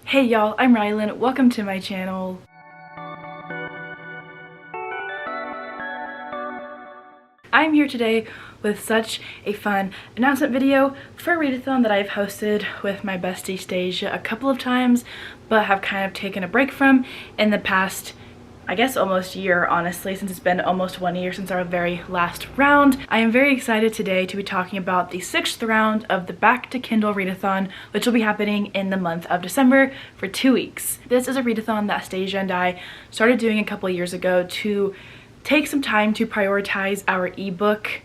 Hey y'all, I'm Rylan. Welcome to my channel. I'm here today with such a fun announcement video for a readathon that I've hosted with my bestie Stasia a couple of times, but have kind of taken a break from in the past, I guess almost year, honestly, since it's been almost 1 year since our very last round. I am very excited today to be talking about the 6th round of the Back to Kindle readathon, which will be happening in the month of December for 2 weeks. This is a readathon that Stasia and I started doing a couple of years ago to take some time to prioritize our ebook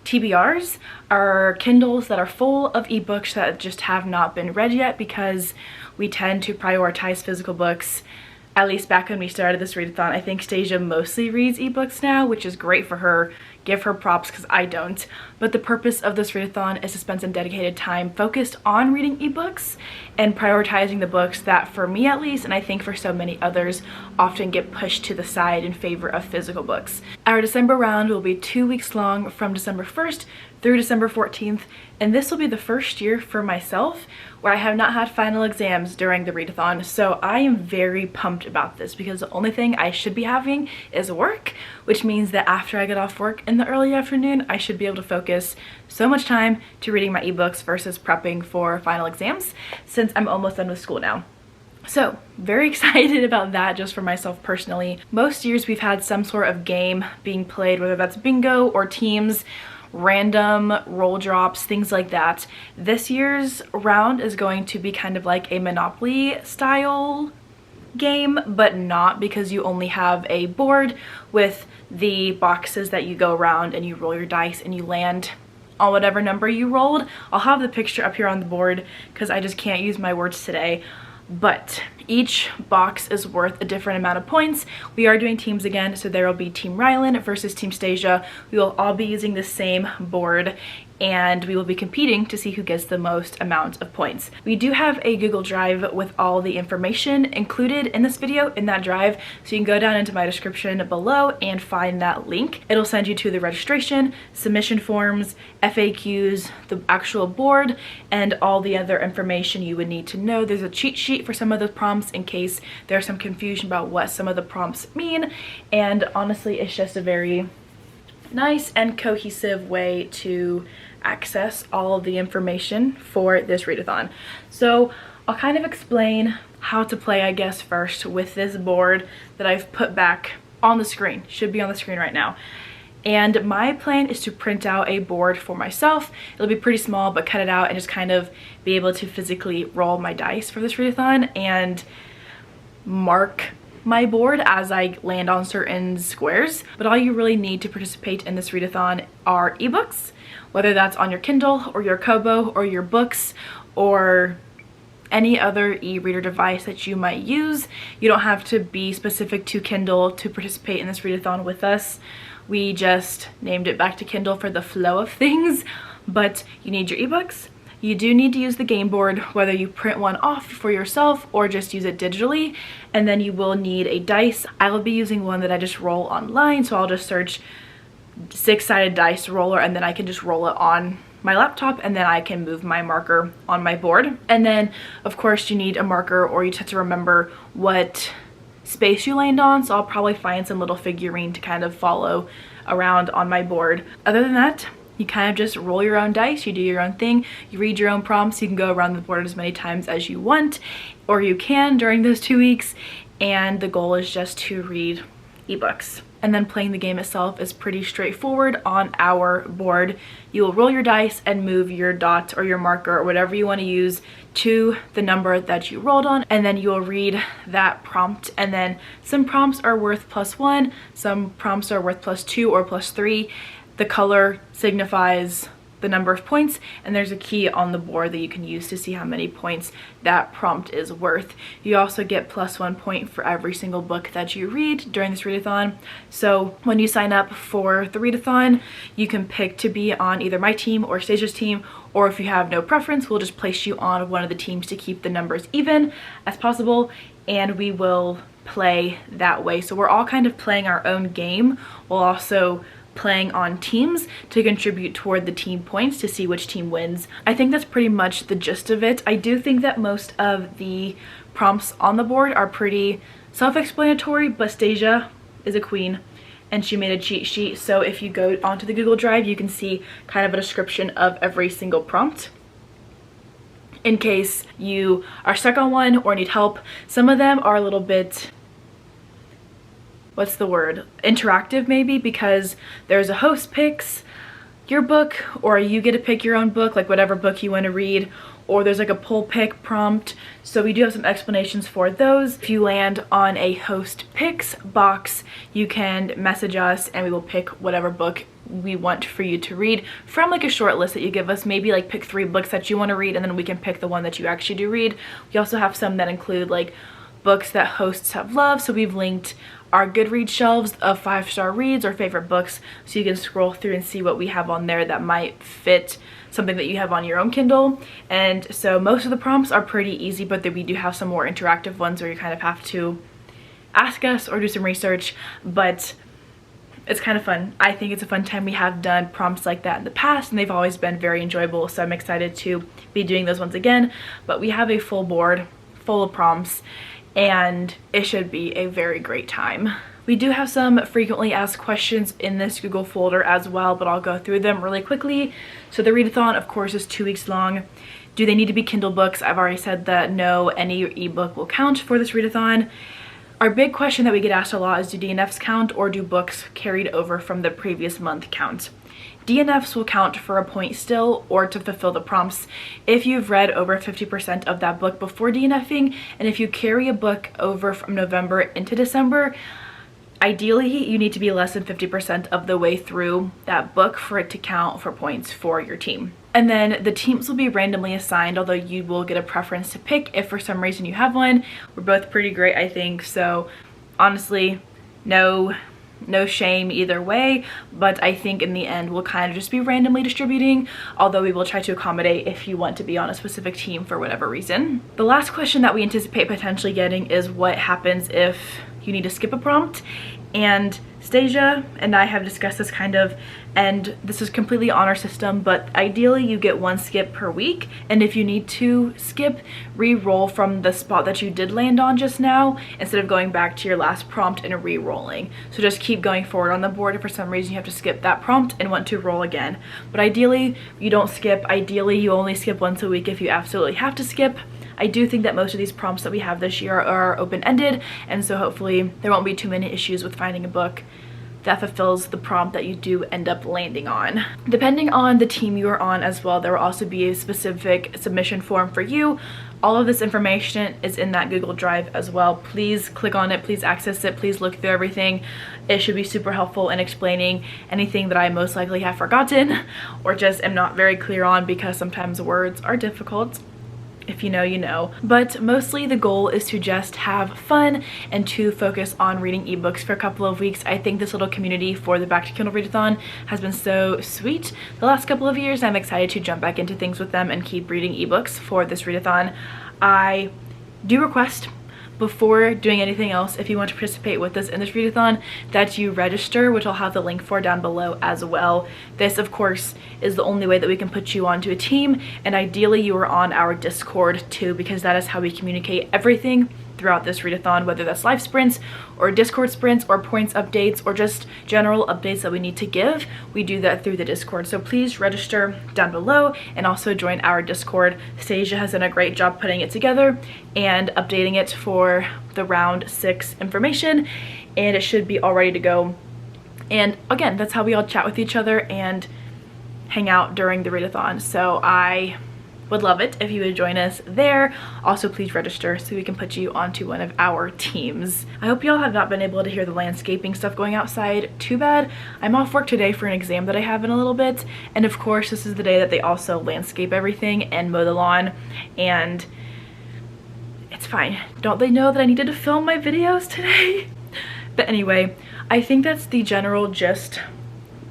TBRs, our Kindles that are full of ebooks that just have not been read yet, because we tend to prioritize physical books. At least back when we started this readathon, I think Stasia mostly reads ebooks now, which is great for her. Give her props because I don't. But the purpose of this readathon is to spend some dedicated time focused on reading ebooks and prioritizing the books that, for me at least, and I think for so many others, often get pushed to the side in favor of physical books. Our December round will be 2 weeks long, from December 1st through December 14th, and this will be the first year for myself where I have not had final exams during the readathon, so I am very pumped about this because the only thing I should be having is work, which means that after I get off work in the early afternoon, I should be able to focus so much time to reading my ebooks versus prepping for final exams, since I'm almost done with school now. So, very excited about that just for myself personally. Most years we've had some sort of game being played, whether that's bingo or teams, random roll drops, things like that. This year's round is going to be kind of like a Monopoly style game, but not, because you only have a board with the boxes that you go around and you roll your dice and you land on whatever number you rolled. I'll have the picture up here on the board because I just can't use my words today. But each box is worth a different amount of points. We are doing teams again, so there will be Team Rylan versus Team Stasia. We will all be using the same board, and we will be competing to see who gets the most amount of points. We do have a Google Drive with all the information included in this video in that drive, so you can go down into my description below and find that link. It'll send you to the registration, submission forms, FAQs, the actual board, and all the other information you would need to know. There's a cheat sheet for some of the prompts in case there's some confusion about what some of the prompts mean, and honestly, it's just a very nice and cohesive way to access all of the information for this readathon. So I'll kind of explain how to play, I guess, first with this board that I've put back on the screen. Should be on the screen right now. And my plan is to print out a board for myself. It'll be pretty small, but cut it out and just kind of be able to physically roll my dice for this readathon and mark my board as I land on certain squares. But all you really need to participate in this readathon are ebooks, whether that's on your Kindle or your Kobo or your books or any other e-reader device that you might use. You don't have to be specific to Kindle to participate in this readathon with us. We just named it Back to Kindle for the flow of things, but you need your ebooks. You do need to use the game board, whether you print one off for yourself or just use it digitally, and then you will need a dice. I will be using one that I just roll online, so I'll just search 6-sided dice roller and then I can just roll it on my laptop, and then I can move my marker on my board. And then of course you need a marker, or you just have to remember what space you land on, so I'll probably find some little figurine to kind of follow around on my board. Other than that, you kind of just roll your own dice, you do your own thing, you read your own prompts, you can go around the board as many times as you want, or you can during those 2 weeks, and the goal is just to read ebooks. And then playing the game itself is pretty straightforward. On our board, you will roll your dice and move your dot or your marker or whatever you want to use to the number that you rolled on, and then you will read that prompt. And then some prompts are worth +1, some prompts are worth +2 or +3. The color signifies the number of points, and there's a key on the board that you can use to see how many points that prompt is worth. You also get +1 point for every single book that you read during this readathon. So when you sign up for the readathon, you can pick to be on either my team or Stasia's team, or if you have no preference, we'll just place you on one of the teams to keep the numbers even as possible, and we will play that way. So we're all kind of playing our own game while also playing on teams to contribute toward the team points to see which team wins. I think that's pretty much the gist of it. I do think that most of the prompts on the board are pretty self-explanatory, but Stasia is a queen and she made a cheat sheet. So if you go onto the Google Drive, you can see kind of a description of every single prompt in case you are stuck on one or need help. Some of them are a little bit, what's the word, interactive maybe, because there's a host picks your book or you get to pick your own book, like whatever book you want to read, or there's like a pull pick prompt. So we do have some explanations for those. If you land on a host picks box, you can message us and we will pick whatever book we want for you to read from like a short list that you give us. Maybe like pick 3 books that you want to read and then we can pick the one that you actually do read. We also have some that include like books that hosts have loved. So we've linked our Goodreads shelves of 5-star reads or favorite books, so you can scroll through and see what we have on there that might fit something that you have on your own Kindle. And so most of the prompts are pretty easy, but then we do have some more interactive ones where you kind of have to ask us or do some research, but it's kind of fun. I think it's a fun time. We have done prompts like that in the past and they've always been very enjoyable, so I'm excited to be doing those ones again. But we have a full board full of prompts and it should be a very great time. We do have some frequently asked questions in this Google folder as well, but I'll go through them really quickly. So the readathon, of course, is 2 weeks long. Do they need to be Kindle books? I've already said that no, any ebook will count for this readathon. Our big question that we get asked a lot is, do DNFs count or do books carried over from the previous month count? DNFs will count for a point still or to fulfill the prompts if you've read over 50% of that book before DNFing, and if you carry a book over from November into December, ideally you need to be less than 50% of the way through that book for it to count for points for your team. And then the teams will be randomly assigned, although you will get a preference to pick if for some reason you have one. We're both pretty great, I think, so honestly, no shame either way, but I think in the end we'll kind of just be randomly distributing, although we will try to accommodate if you want to be on a specific team for whatever reason. The last question that we anticipate potentially getting is what happens if you need to skip a prompt, and Stasia and I have discussed this kind of, and this is completely on our system, but ideally you get 1 skip per week, and if you need to skip, re-roll from the spot that you did land on just now instead of going back to your last prompt and re-rolling. So just keep going forward on the board if for some reason you have to skip that prompt and want to roll again. But ideally you don't skip. Ideally you only skip once a week if you absolutely have to skip. I do think that most of these prompts that we have this year are open-ended, and so hopefully there won't be too many issues with finding a book that fulfills the prompt that you do end up landing on. Depending on the team you are on as well, there will also be a specific submission form for you. All of this information is in that Google Drive as well. Please click on it, please access it, please look through everything. It should be super helpful in explaining anything that I most likely have forgotten or just am not very clear on, because sometimes words are difficult. If you know, you know. But mostly the goal is to just have fun and to focus on reading ebooks for a couple of weeks. I think this little community for the Back to Kindle Readathon has been so sweet the last couple of years. I'm excited to jump back into things with them and keep reading ebooks for this readathon. I do request, before doing anything else, if you want to participate with us in this readathon, that you register, which I'll have the link for down below as well. This, of course, is the only way that we can put you onto a team, and ideally you are on our Discord too, because that is how we communicate everything throughout this readathon, whether that's live sprints or Discord sprints or points updates or just general updates that we need to give. We do that through the Discord, so please register down below and also join our Discord. Stasia has done a great job putting it together and updating it for the round 6 information, and it should be all ready to go. And again, that's how we all chat with each other and hang out during the readathon, so I would love it if you would join us there. Also, please register so we can put you onto one of our teams. I hope y'all have not been able to hear the landscaping stuff going outside too bad. I'm off work today for an exam that I have in a little bit, and of course this is the day that they also landscape everything and mow the lawn, and it's fine. Don't they know that I needed to film my videos today? But anyway, I think that's the general gist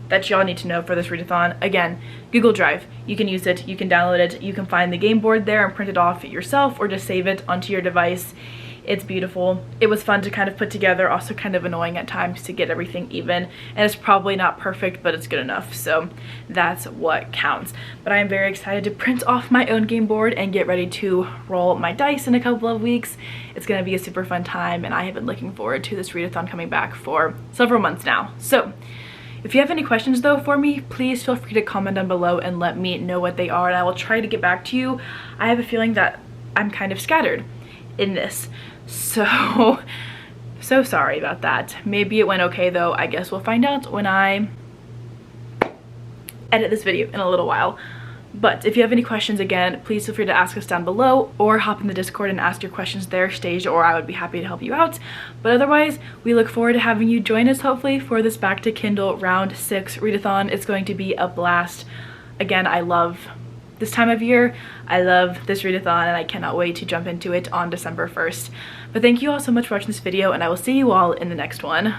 that y'all need to know for this readathon. Again, Google Drive, you can use it, you can download it, you can find the game board there and print it off yourself or just save it onto your device. It's beautiful. It was fun to kind of put together, also kind of annoying at times to get everything even, and it's probably not perfect, but it's good enough, so that's what counts. But I am very excited to print off my own game board and get ready to roll my dice in a couple of weeks. It's gonna be a super fun time, and I have been looking forward to this readathon coming back for several months now. So if you have any questions though for me, please feel free to comment down below and let me know what they are, and I will try to get back to you. I have a feeling that I'm kind of scattered in this, so sorry about that. Maybe it went okay though. I guess we'll find out when I edit this video in a little while. But if you have any questions, again, please feel free to ask us down below or hop in the Discord and ask your questions there, Stasia, or I would be happy to help you out. But otherwise, we look forward to having you join us hopefully for this Back to Kindle round 6 readathon. It's going to be a blast. Again, I love this time of year. I love this readathon, and I cannot wait to jump into it on December 1st. But thank you all so much for watching this video, and I will see you all in the next one.